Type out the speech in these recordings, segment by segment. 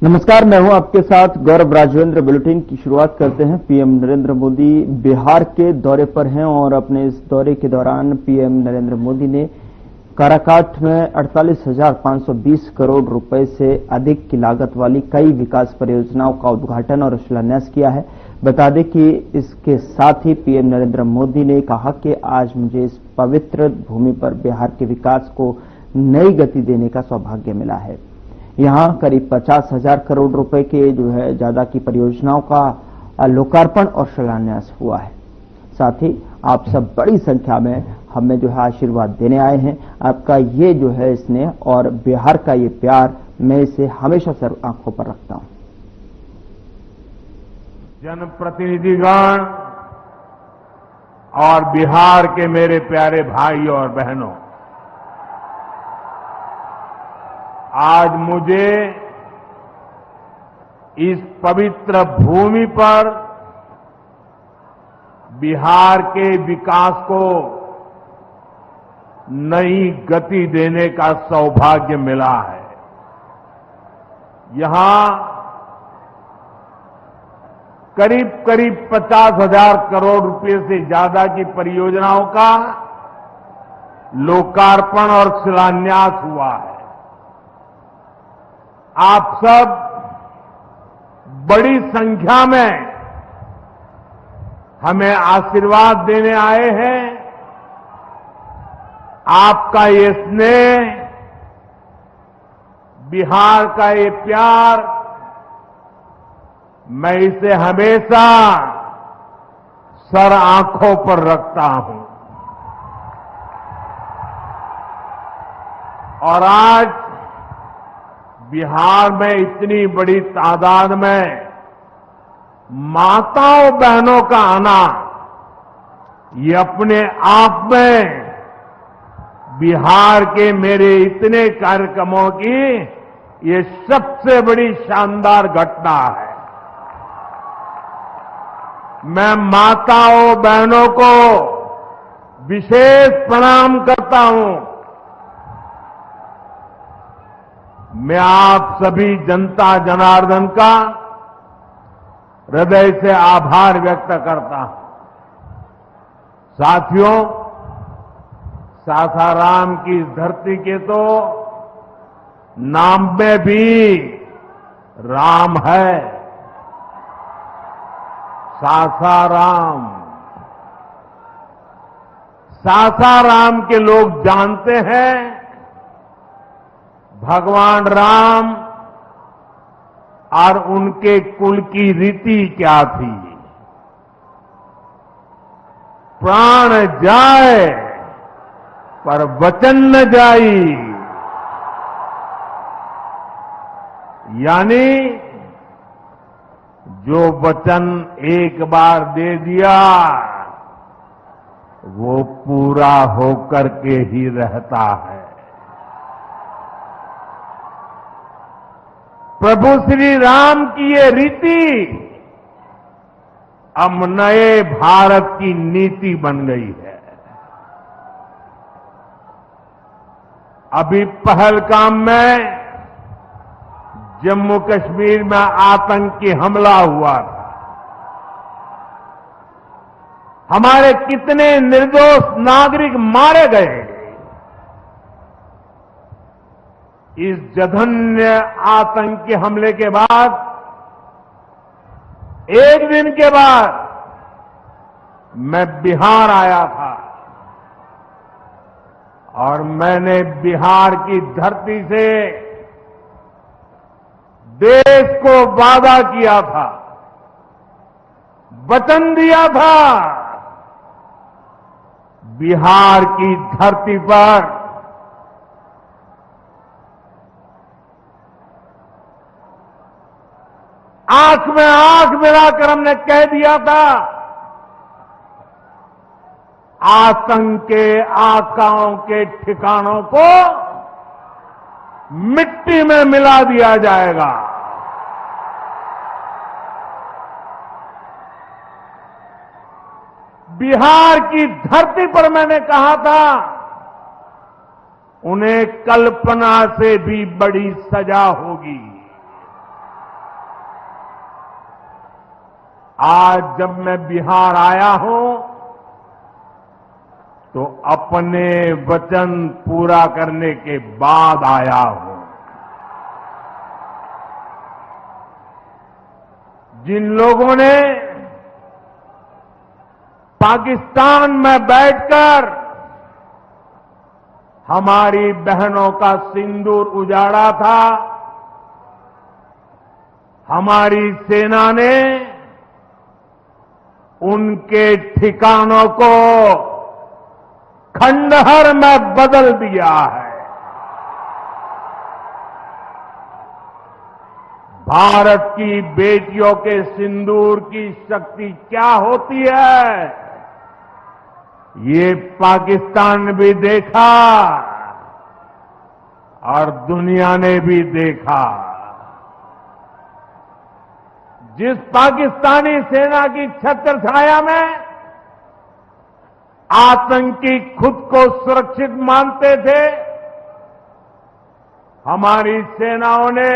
नमस्कार, मैं हूं आपके साथ गौरव राजवेंद्र। बुलेटिन की शुरुआत करते हैं। पीएम नरेंद्र मोदी बिहार के दौरे पर हैं और अपने इस दौरे के दौरान पीएम नरेंद्र मोदी ने काराकाट में 48,520 करोड़ रुपए से अधिक की लागत वाली कई विकास परियोजनाओं का उद्घाटन और शिलान्यास किया है। बता दें कि इसके साथ ही पीएम नरेंद्र मोदी ने कहा कि आज मुझे इस पवित्र भूमि पर बिहार के विकास को नई गति देने का सौभाग्य मिला है। यहां करीब 50,000 करोड़ रुपए के ज्यादा की परियोजनाओं का लोकार्पण और शिलान्यास हुआ है। साथ ही आप सब बड़ी संख्या में हमें आशीर्वाद देने आए हैं। आपका ये स्नेह और बिहार का ये प्यार, मैं इसे हमेशा सर आंखों पर रखता हूं। जनप्रतिनिधिगण और बिहार के मेरे प्यारे भाई और बहनों, आज मुझे इस पवित्र भूमि पर बिहार के विकास को नई गति देने का सौभाग्य मिला है। यहां करीब 50,000 करोड़ रुपए से ज्यादा की परियोजनाओं का लोकार्पण और शिलान्यास हुआ है। आप सब बड़ी संख्या में हमें आशीर्वाद देने आए हैं। आपका ये स्नेह, बिहार का ये प्यार, मैं इसे हमेशा सर आंखों पर रखता हूं। और आज बिहार में इतनी बड़ी तादाद में माताओं बहनों का आना, ये अपने आप में बिहार के मेरे इतने कार्यक्रमों की ये सबसे बड़ी शानदार घटना है। मैं माताओं बहनों को विशेष प्रणाम करता हूं। मैं आप सभी जनता जनार्दन का हृदय से आभार व्यक्त करता हूं। साथियों, सासाराम की इस धरती के तो नाम में भी राम है। सासाराम, सासाराम के लोग जानते हैं भगवान राम और उनके कुल की रीति क्या थी। प्राण जाए पर वचन न जाई, यानी जो वचन एक बार दे दिया वो पूरा होकर के ही रहता है। प्रभु श्री राम की ये रीति अब नए भारत की नीति बन गई है। अभी पहलगाम में जम्मू कश्मीर में आतंकी हमला हुआ था। हमारे कितने निर्दोष नागरिक मारे गए। इस जघन्य आतंकी हमले के बाद, एक दिन के बाद मैं बिहार आया था और मैंने बिहार की धरती से देश को वादा किया था, वचन दिया था, बिहार की धरती पर आंख में आंख मिलाकर हमने कह दिया था, आतंक के आकाओं के ठिकानों को मिट्टी में मिला दिया जाएगा। बिहार की धरती पर मैंने कहा था, उन्हें कल्पना से भी बड़ी सजा होगी। आज जब मैं बिहार आया हूं तो अपने वचन पूरा करने के बाद आया हूं। जिन लोगों ने पाकिस्तान में बैठकर हमारी बहनों का सिंदूर उजाड़ा था, हमारी सेना ने उनके ठिकानों को खंडहर में बदल दिया है। भारत की बेटियों के सिंदूर की शक्ति क्या होती है, ये पाकिस्तान भी देखा और दुनिया ने भी देखा। जिस पाकिस्तानी सेना की छत्र छाया में आतंकी खुद को सुरक्षित मानते थे, हमारी सेनाओं ने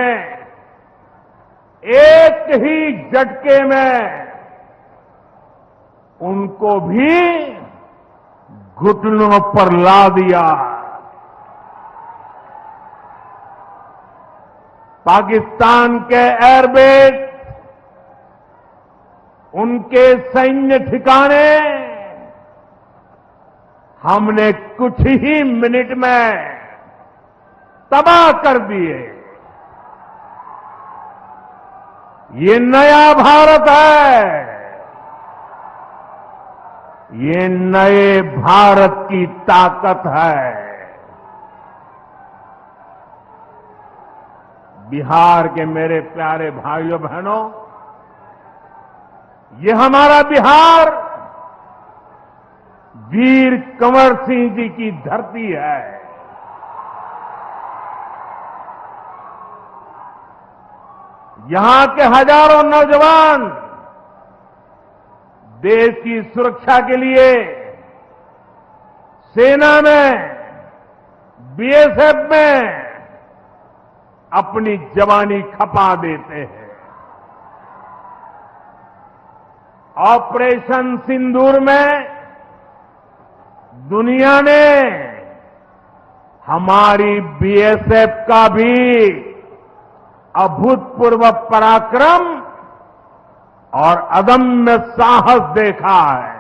एक ही झटके में उनको भी घुटनों पर ला दिया। पाकिस्तान के एयरबेस, उनके सैन्य ठिकाने हमने कुछ ही मिनट में तबाह कर दिए। ये नया भारत है, ये नए भारत की ताकत है। बिहार के मेरे प्यारे भाइयों बहनों, ये हमारा बिहार वीर कंवर सिंह जी की धरती है। यहां के हजारों नौजवान देश की सुरक्षा के लिए सेना में, बीएसएफ में अपनी जवानी खपा देते हैं। ऑपरेशन सिंदूर में दुनिया ने हमारी बीएसएफ का भी अभूतपूर्व पराक्रम और अदम्य साहस देखा है।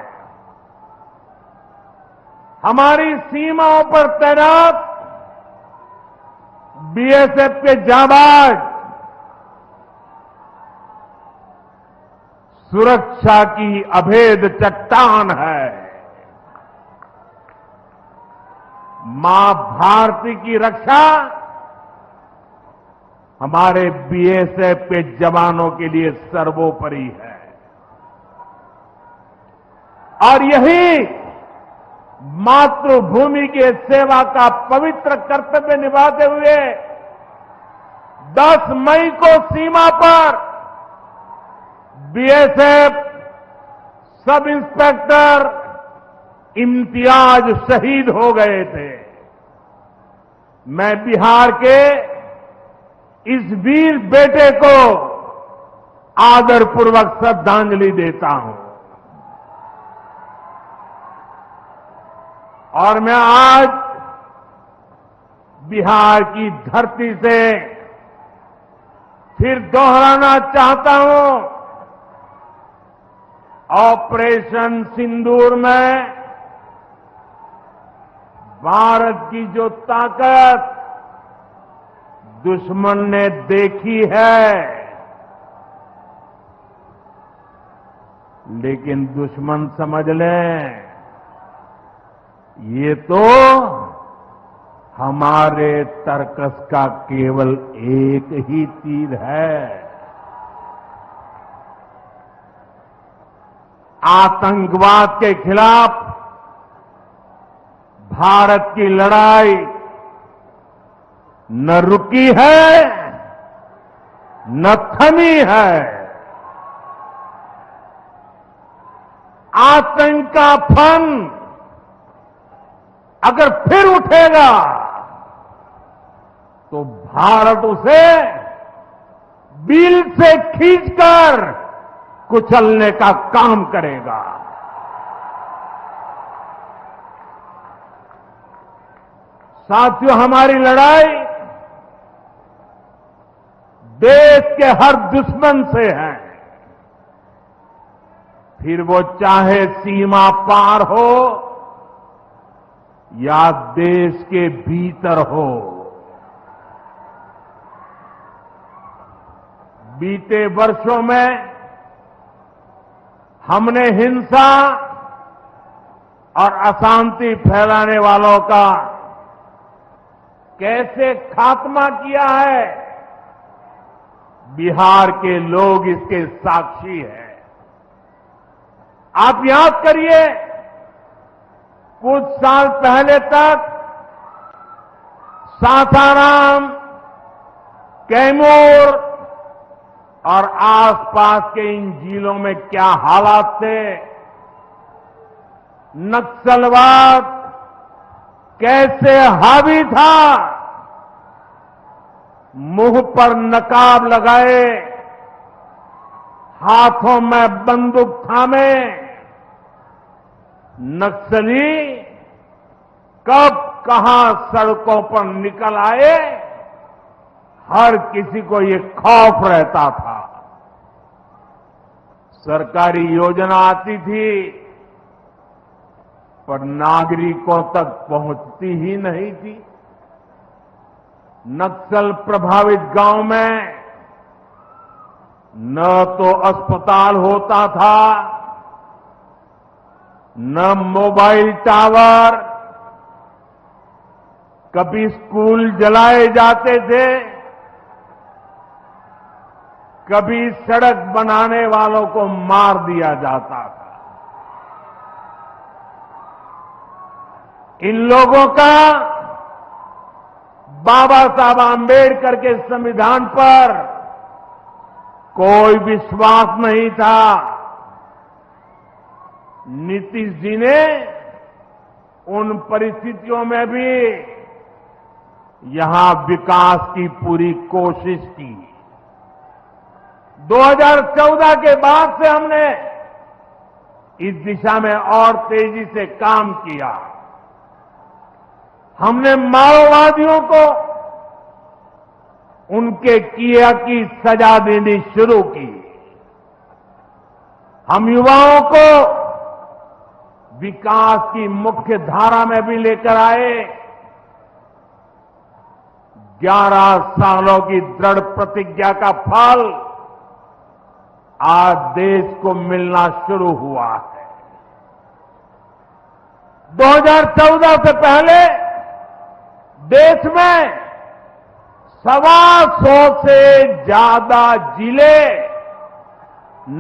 हमारी सीमाओं पर तैनात बीएसएफ के जाबाज सुरक्षा की अभेद चट्टान है। मां भारती की रक्षा हमारे बीएसएफ के जवानों के लिए सर्वोपरि है। और यही मातृभूमि के सेवा का पवित्र कर्तव्य निभाते हुए 10 मई को सीमा पर बीएसएफ सब इंस्पेक्टर इम्तियाज शहीद हो गए थे। मैं बिहार के इस वीर बेटे को आदरपूर्वक श्रद्धांजलि देता हूं। और मैं आज बिहार की धरती से फिर दोहराना चाहता हूं, ऑपरेशन सिंदूर में भारत की जो ताकत दुश्मन ने देखी है, लेकिन दुश्मन समझ लें ये तो हमारे तर्कस का केवल एक ही तीर है। आतंकवाद के खिलाफ भारत की लड़ाई न रुकी है न थमी है। आतंक का फन अगर फिर उठेगा तो भारत उसे बिल से खींचकर कुचलने का काम करेगा। साथियों, हमारी लड़ाई देश के हर दुश्मन से है, फिर वो चाहे सीमा पार हो या देश के भीतर हो। बीते वर्षों में हमने हिंसा और अशांति फैलाने वालों का कैसे खात्मा किया है, बिहार के लोग इसके साक्षी हैं। आप याद करिए, कुछ साल पहले तक सासाराम, कैमूर और आसपास के इन जिलों में क्या हालात थे, नक्सलवाद कैसे हावी था, मुंह पर नकाब लगाए, हाथों में बंदूक थामे नक्सली कब कहां सड़कों पर निकल आए, हर किसी को ये खौफ रहता था। सरकारी योजना आती थी पर नागरिकों तक पहुंचती ही नहीं थी। नक्सल प्रभावित गांव में न तो अस्पताल होता था, न मोबाइल टावर, कभी स्कूल जलाए जाते थे, कभी सड़क बनाने वालों को मार दिया जाता था। इन लोगों का बाबा साहब आंबेडकर के संविधान पर कोई विश्वास नहीं था। नीतीश जी ने उन परिस्थितियों में भी यहां विकास की पूरी कोशिश की। 2014 के बाद से हमने इस दिशा में और तेजी से काम किया। हमने माओवादियों को उनके किया की सजा देनी शुरू की। हम युवाओं को विकास की मुख्य धारा में भी लेकर आए। 11 सालों की दृढ़ प्रतिज्ञा का फल आज देश को मिलना शुरू हुआ है। 2014 से पहले देश में 125 से ज्यादा जिले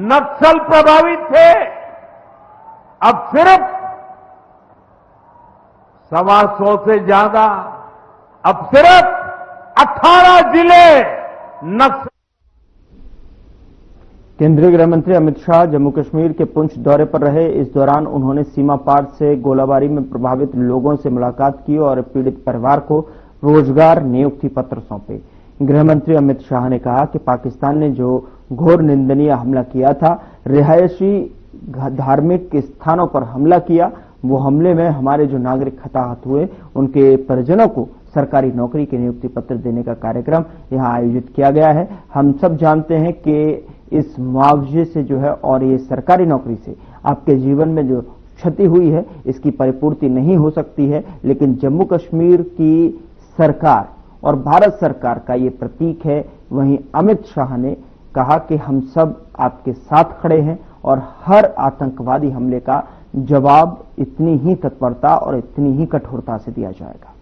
नक्सल प्रभावित थे। अब सिर्फ 125 से ज्यादा, अब सिर्फ 18 जिले नक्सल। केंद्रीय गृह मंत्री अमित शाह जम्मू कश्मीर के पुंछ दौरे पर रहे। इस दौरान उन्होंने सीमा पार से गोलाबारी में प्रभावित लोगों से मुलाकात की और पीड़ित परिवार को रोजगार नियुक्ति पत्र सौंपे। गृह मंत्री अमित शाह ने कहा कि पाकिस्तान ने जो घोर निंदनीय हमला किया था, रिहायशी धार्मिक स्थानों पर हमला किया, वो हमले में हमारे जो नागरिक हताहत हुए, उनके परिजनों को सरकारी नौकरी के नियुक्ति पत्र देने का कार्यक्रम यहां आयोजित किया गया है। हम सब जानते हैं कि इस मुआवजे से जो है और ये सरकारी नौकरी से आपके जीवन में जो क्षति हुई है, इसकी परिपूर्ति नहीं हो सकती है, लेकिन जम्मू कश्मीर की सरकार और भारत सरकार का ये प्रतीक है। वहीं अमित शाह ने कहा कि हम सब आपके साथ खड़े हैं और हर आतंकवादी हमले का जवाब इतनी ही तत्परता और इतनी ही कठोरता से दिया जाएगा।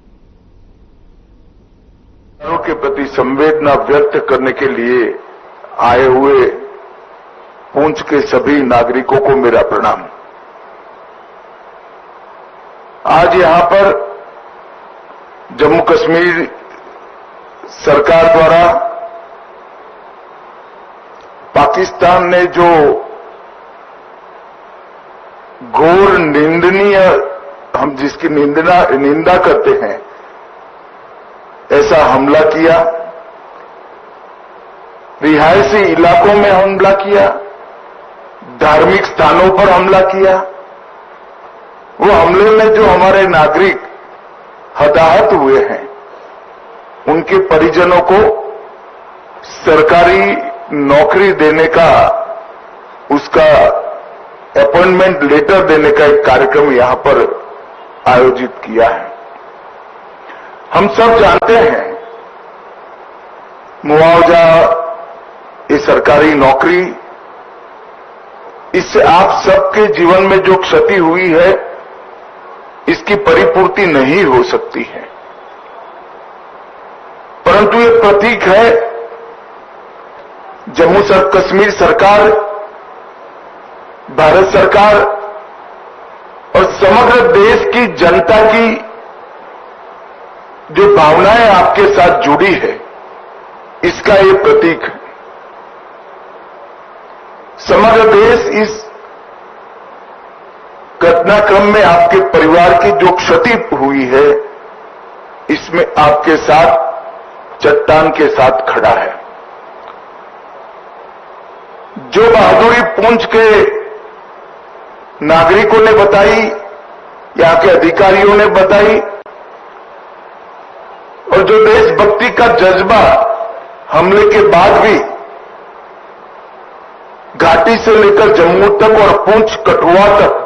के प्रति संवेदना व्यक्त करने के लिए आए हुए पुंछ के सभी नागरिकों को मेरा प्रणाम। आज यहां पर जम्मू कश्मीर सरकार द्वारा पाकिस्तान ने जो घोर निंदनीय, हम जिसकी निंदा करते हैं, ऐसा हमला किया, रिहायशी इलाकों में हमला किया, धार्मिक स्थानों पर हमला किया। वो हमले में जो हमारे नागरिक हताहत हुए हैं, उनके परिजनों को सरकारी नौकरी देने का, उसका अपॉइंटमेंट लेटर देने का एक कार्यक्रम यहां पर आयोजित किया है। हम सब जानते हैं मुआवजा, ये सरकारी नौकरी, इससे आप सबके जीवन में जो क्षति हुई है, इसकी परिपूर्ति नहीं हो सकती है। परंतु ये प्रतीक है जम्मू कश्मीर सरकार, भारत सरकार और समग्र देश की जनता की जो भावनाएं आपके साथ जुड़ी है, इसका ये प्रतीक है। समग्र देश इस घटनाक्रम में आपके परिवार की जो क्षति हुई है, इसमें आपके साथ, चट्टान के साथ खड़ा है। जो बहादुरी पूंछ के नागरिकों ने बताई, यहां के अधिकारियों ने बताई, और जो देशभक्ति का जज्बा हमले के बाद भी घाटी से लेकर जम्मू तक और पूंछ कठुआ तक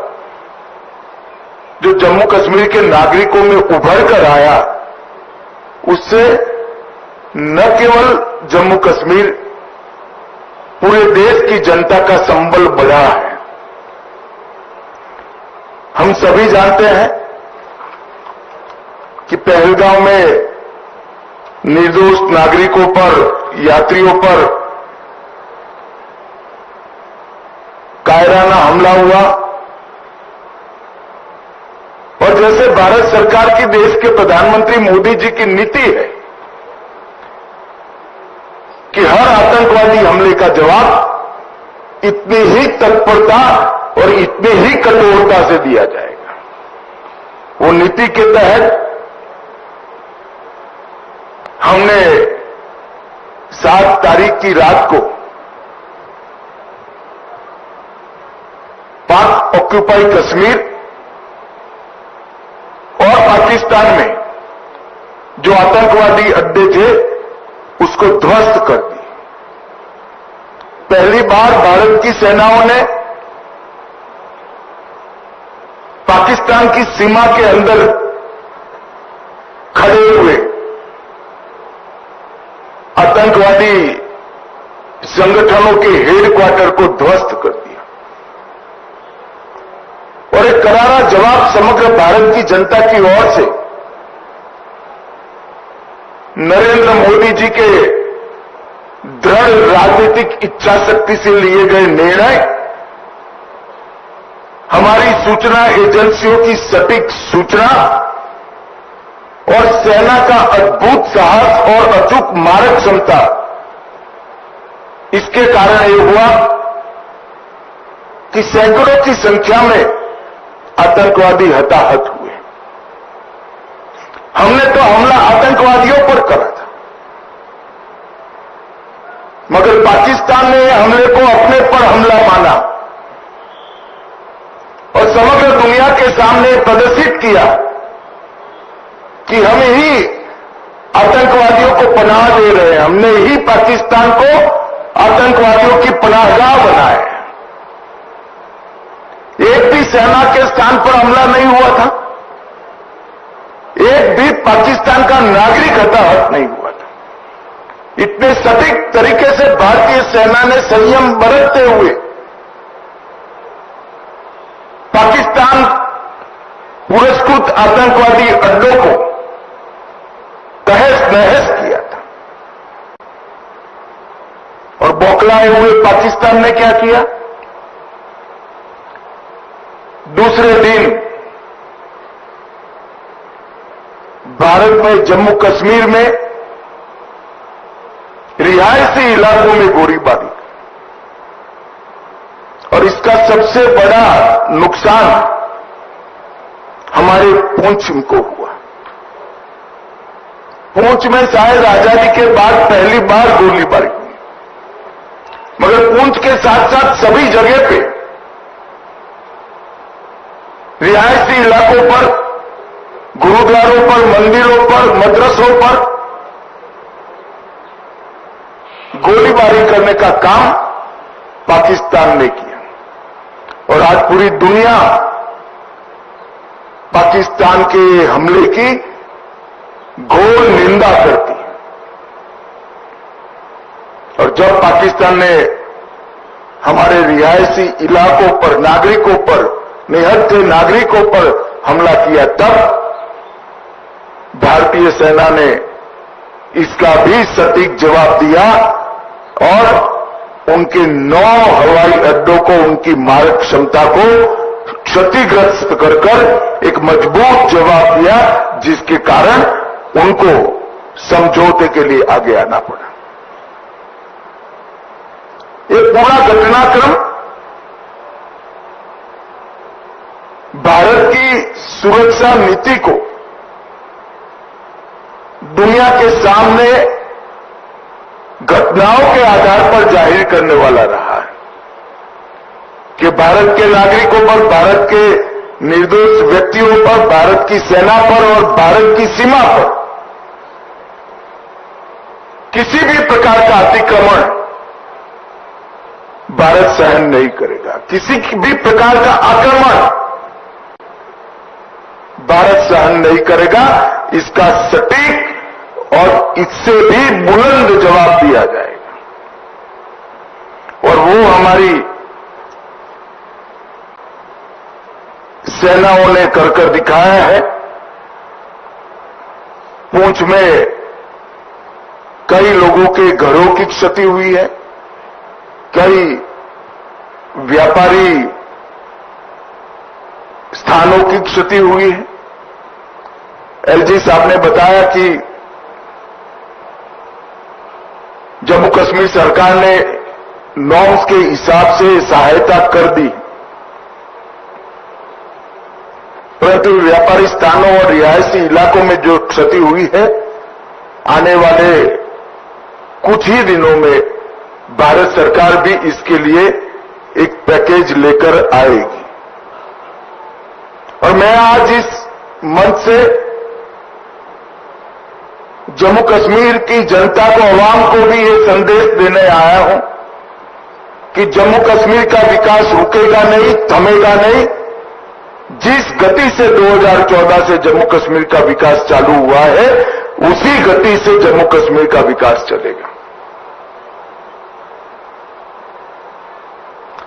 जो जम्मू कश्मीर के नागरिकों में उभर कर आया, उससे न केवल जम्मू कश्मीर, पूरे देश की जनता का संबल बढ़ा है। हम सभी जानते हैं कि पहलगांव में निर्दोष नागरिकों पर, यात्रियों पर कायराना हमला हुआ, और जैसे भारत सरकार की, देश के प्रधानमंत्री मोदी जी की नीति है कि हर आतंकवादी हमले का जवाब इतनी ही तत्परता और इतनी ही कठोरता से दिया जाएगा। वो नीति के तहत हमने 7 तारीख की रात को पाक ऑक्यूपाई कश्मीर और पाकिस्तान में जो आतंकवादी अड्डे थे, उसको ध्वस्त कर दी। पहली बार भारत की सेनाओं ने पाकिस्तान की सीमा के अंदर खड़े हुए आतंकवादी संगठनों के हेडक्वार्टर को ध्वस्त कर दिया, और एक करारा जवाब समग्र भारत की जनता की ओर से नरेंद्र मोदी जी के दृढ़ राजनीतिक इच्छा शक्ति से लिए गए निर्णय, हमारी सूचना एजेंसियों की सटीक सूचना और सेना का अद्भुत साहस और अचूक मारक क्षमता, इसके कारण यह हुआ कि सैकड़ों की संख्या में आतंकवादी हताहत हुए। हमने तो हमला आतंकवादियों पर करा था, मगर पाकिस्तान ने हमले को अपने पर हमला माना और समग्र दुनिया के सामने प्रदर्शित किया कि हम ही आतंकवादियों को पनाह दे रहे हैं, हमने ही पाकिस्तान को आतंकवादियों की पनाहगाह बनाया। एक भी सेना के स्थान पर हमला नहीं हुआ था, एक भी पाकिस्तान का नागरिक हताहत नहीं हुआ था। इतने सटीक तरीके से भारतीय सेना ने संयम बरतते हुए पाकिस्तान पुरस्कृत आतंकवादी अड्डों को तहस नहस किया था। और बौखलाए हुए पाकिस्तान ने क्या किया? दूसरे दिन भारत में जम्मू कश्मीर में रिहायशी इलाकों में गोलीबारी, और इसका सबसे बड़ा नुकसान हमारे पुंछ को हुआ। पुंछ में शायद आजादी के बाद पहली बार गोलीबारी हुई, मगर पुंछ के साथ साथ सभी जगह पे रिहायशी इलाकों पर, गुरुद्वारों पर, मंदिरों पर, मदरसों पर गोलीबारी करने का काम पाकिस्तान ने किया और आज पूरी दुनिया पाकिस्तान के हमले की घोर निंदा करती है। और जब पाकिस्तान ने हमारे रिहायशी इलाकों पर, नागरिकों पर, निहत्थे नागरिकों पर हमला किया, तब भारतीय सेना ने इसका भी सटीक जवाब दिया और उनके 9 हवाई अड्डों को, उनकी मारक क्षमता को क्षतिग्रस्त कर एक मजबूत जवाब दिया, जिसके कारण उनको समझौते के लिए आगे आना पड़ा। ये पूरा घटनाक्रम भारत की सुरक्षा नीति को दुनिया के सामने घटनाओं के आधार पर जाहिर करने वाला रहा है कि भारत के नागरिकों पर, भारत के निर्दोष व्यक्तियों पर, भारत की सेना पर और भारत की सीमा पर किसी भी प्रकार का अतिक्रमण भारत सहन नहीं करेगा। किसी भी प्रकार का आक्रमण भारत सहन नहीं करेगा। इसका सटीक और इससे भी बुलंद जवाब दिया जाएगा और वो हमारी सेनाओं ने कर दिखाया है। पूंछ में कई लोगों के घरों की क्षति हुई है, कई व्यापारी स्थानों की क्षति हुई है। एलजी साहब ने बताया कि जम्मू कश्मीर सरकार ने नॉर्म्स के हिसाब से सहायता कर दी, परंतु व्यापारी स्थानों और रिहायशी इलाकों में जो क्षति हुई है, आने वाले कुछ ही दिनों में भारत सरकार भी इसके लिए एक पैकेज लेकर आएगी। और मैं आज इस मंच से जम्मू कश्मीर की जनता को, आवाम को भी ये संदेश देने आया हूं कि जम्मू कश्मीर का विकास रुकेगा नहीं, थमेगा नहीं। जिस गति से 2014 से जम्मू कश्मीर का विकास चालू हुआ है, उसी गति से जम्मू कश्मीर का विकास चलेगा।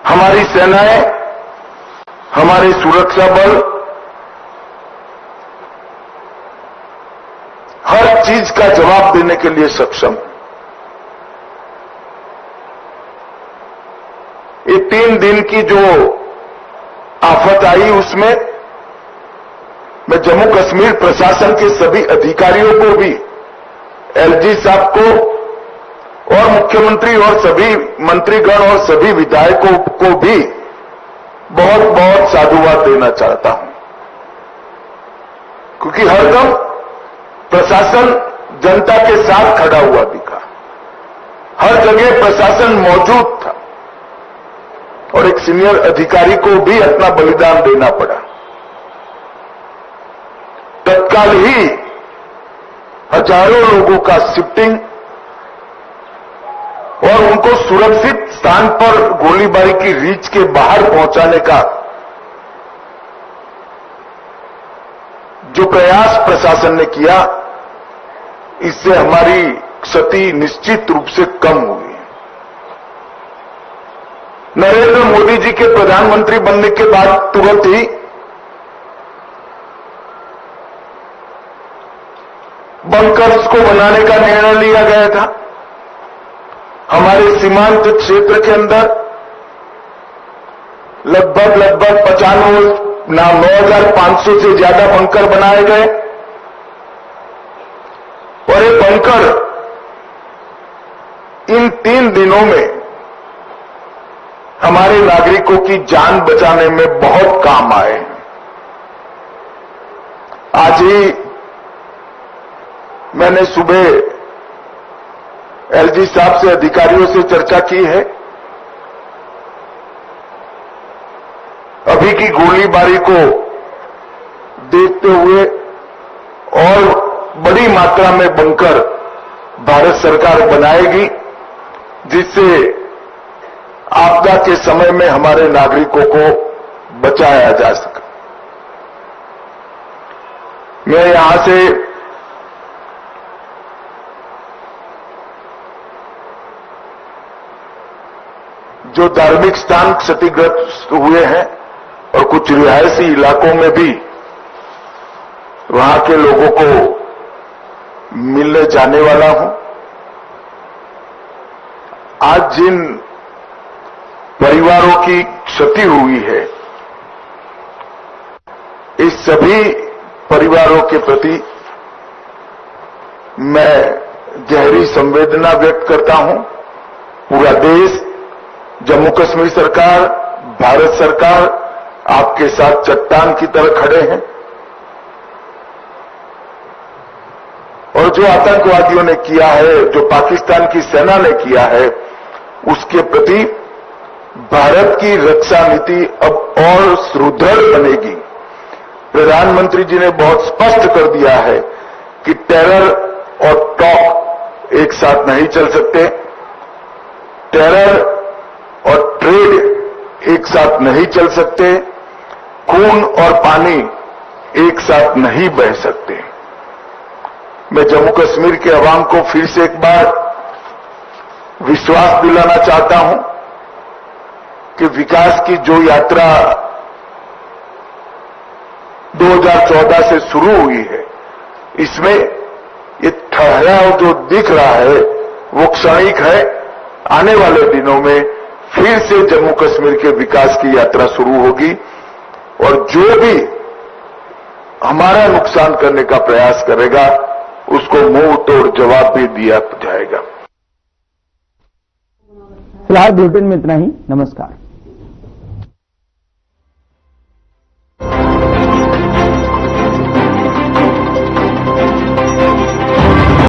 हमारी सेनाएं, हमारे सुरक्षा बल हर चीज का जवाब देने के लिए सक्षम। ये 3 दिन की जो आफत आई, उसमें मैं जम्मू कश्मीर प्रशासन के सभी अधिकारियों को भी, एलजी साहब को और मुख्यमंत्री और सभी मंत्रीगण और सभी विधायकों को भी बहुत बहुत साधुवाद देना चाहता हूं, क्योंकि हरदम प्रशासन जनता के साथ खड़ा हुआ दिखा। हर जगह प्रशासन मौजूद था और एक सीनियर अधिकारी को भी अपना बलिदान देना पड़ा। तत्काल ही हजारों लोगों का शिफ्टिंग और उनको सुरक्षित स्थान पर गोलीबारी की रीच के बाहर पहुंचाने का जो प्रयास प्रशासन ने किया, इससे हमारी क्षति निश्चित रूप से कम हुई। नरेंद्र मोदी जी के प्रधानमंत्री बनने के बाद तुरंत ही बंकर्स को बनाने का निर्णय लिया गया था। हमारे सीमांत क्षेत्र के अंदर लगभग 9,500 से ज्यादा बंकर बनाए गए और ये बंकर इन 3 दिनों में हमारे नागरिकों की जान बचाने में बहुत काम आए। आज ही मैंने सुबह एलजी साहब से, अधिकारियों से चर्चा की है। अभी की गोलीबारी को देखते हुए और बड़ी मात्रा में बंकर भारत सरकार बनाएगी, जिससे आपदा के समय में हमारे नागरिकों को बचाया जा सके। मैं यहां से जो धार्मिक स्थान क्षतिग्रस्त हुए हैं और कुछ रिहायशी इलाकों में भी वहां के लोगों को मिलने जाने वाला हूं। आज जिन परिवारों की क्षति हुई है, इस सभी परिवारों के प्रति मैं गहरी संवेदना व्यक्त करता हूं। पूरा देश, जम्मू कश्मीर सरकार, भारत सरकार आपके साथ चट्टान की तरह खड़े हैं और जो आतंकवादियों ने किया है, जो पाकिस्तान की सेना ने किया है, उसके प्रति भारत की रक्षा नीति अब और सुदृढ़ बनेगी। प्रधानमंत्री जी ने बहुत स्पष्ट कर दिया है कि टेरर और टॉक एक साथ नहीं चल सकते, टेरर और ट्रेड एक साथ नहीं चल सकते, खून और पानी एक साथ नहीं बह सकते। मैं जम्मू कश्मीर के अवाम को फिर से एक बार विश्वास दिलाना चाहता हूं कि विकास की जो यात्रा 2014 से शुरू हुई है, इसमें ये ठहराव जो दिख रहा है वो क्षणिक है। आने वाले दिनों में फिर से जम्मू कश्मीर के विकास की यात्रा शुरू होगी और जो भी हमारा नुकसान करने का प्रयास करेगा उसको मुंह तोड़ जवाब भी दिया जाएगा। फिलहाल बुलेटिन में इतना ही। नमस्कार।